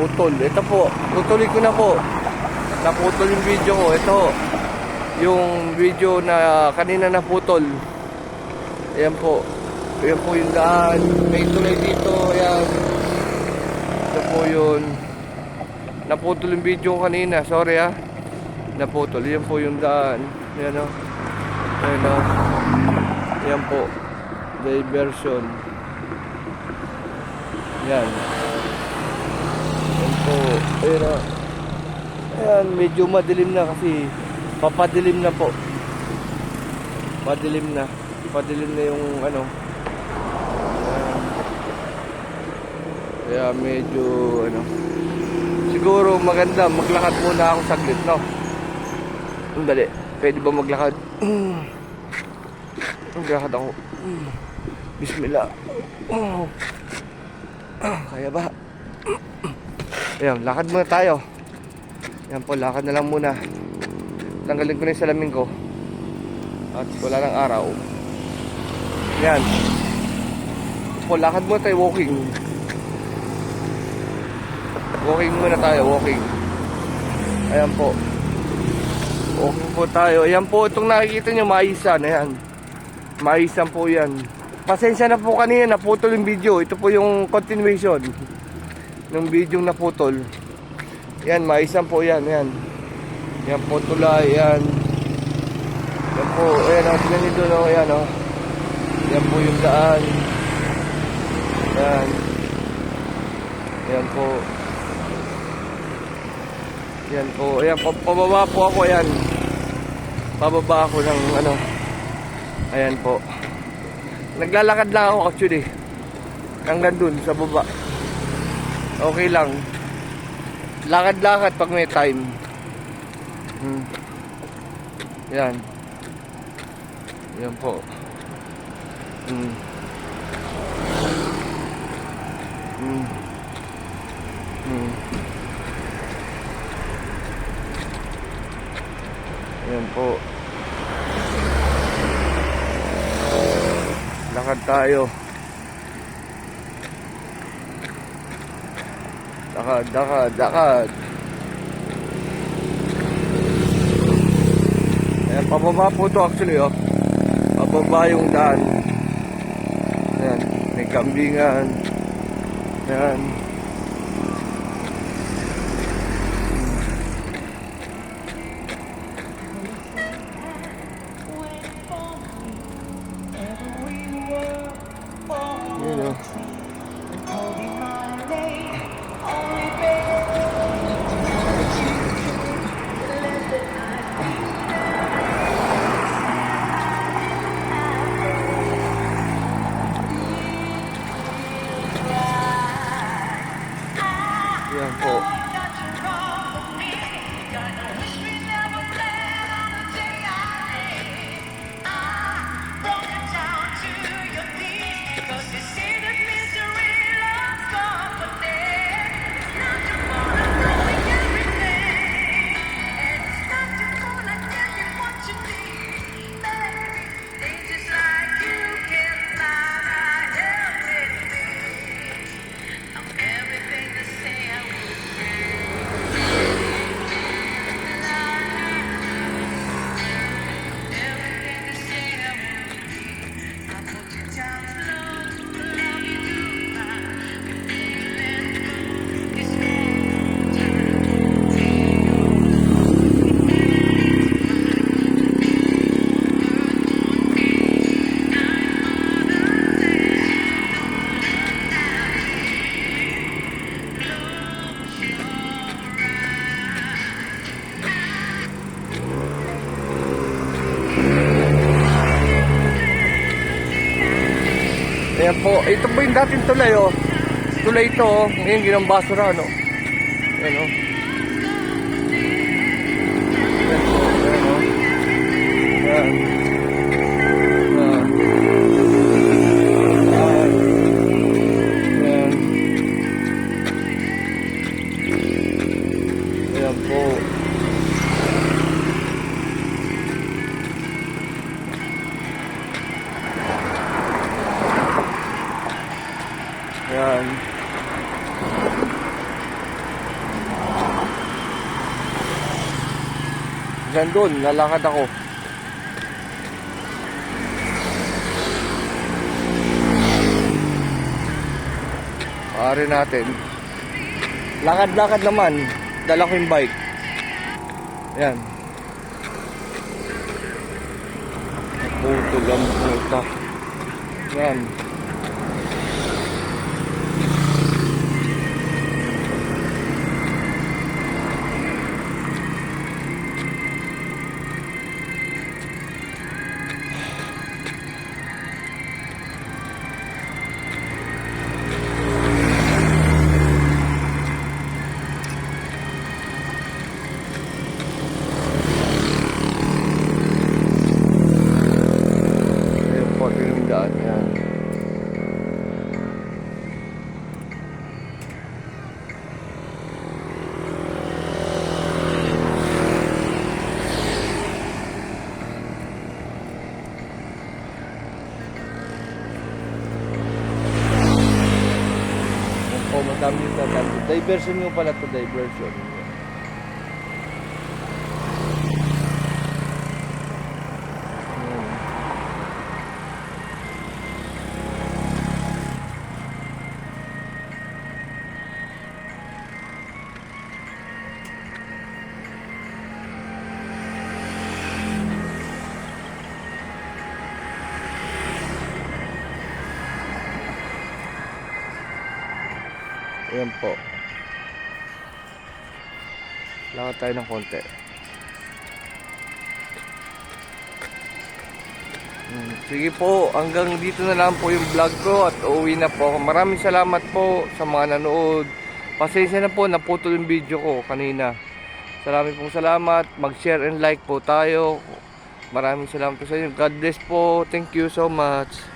Putol. Ito po, tutuloy ko na po. Naputol yung video ko. Ito, yung video na kanina naputol. Ayan po. Ayan po yung daan. May tulay dito. Ayan. Ito po yun. Naputol yung video ko kanina. Sorry ha. Naputol. Ayan po yung daan. Ayan o. Ayan o. Ayan po. Diversion. Ayan. Ayan po. Ayan o. Ayan. Medyo madilim na kasi papadilim na po. Madilim na. Padilim na yung ano. Ayan. Kaya medyo ano. Siguro maganda maglakad muna ako saglit, no? Dali. Pwede ba maglakad? Maglakad ako. Bismillah. Kaya ba? Ayan, lakad muna tayo. Ayan po, lakad na lang muna. Tanggalin ko na yung salamin ko. At wala ng araw. Ayan. Po, lakad muna tayo, walking. Walking muna tayo, walking. Ayan po. Walking po tayo. Ayan po, itong nakikita nyo, maisan. Ayan. Maisan po yan. Pasensya na po kanina, naputol yung video. Ito po yung continuation ng video naputol. Ayan, maisan po yan. Ayan. Ayan po, tulay. Ayan. Ayan po. Ayan, tignan nyo doon. Ayan, o. Ayan po yung daan. Ayan. Ayan po. Ayan po. Ayan, pababa po ako. Ayan. Pababa ako ng ano. Ayan po. Naglalakad lang ako actually. Hanggang dun sa baba. Okay lang. Lakad-lakad pag may time. Ayan. Ayan po. Ayan po. Lakad tayo. Lakad, lakad, lakad. Ayan, pababa po ito actually, oh. Pababa yung daan. Ayan, may kambingan. Ayan. Yan po. Ayan po, ito po yung dating tulay, oh. Tulay ito, oh. Ngayon ginambasura, no? Ayan, oh. Ayan po, ayan, oh. Ayan. Ayan. Ayan. Ayan po. Ayan. Nandun, lalakad ako. Pare natin. Lakad-lakad naman. Dala ko yung bike. Yan. Puto lang puta. Yan. Yan. Oh, madami yung tatang. Diversion nyo pala to, diversion. Ayan po. Lakad tayo ng konti. Sige po, hanggang dito na lang po yung vlog ko at uuwi na po ako. Maraming salamat po sa mga nanood. Pasensya na po, naputol yung video ko kanina. Maraming salamat. Mag-share and like po tayo. Maraming salamat po sa inyo. God bless po. Thank you so much.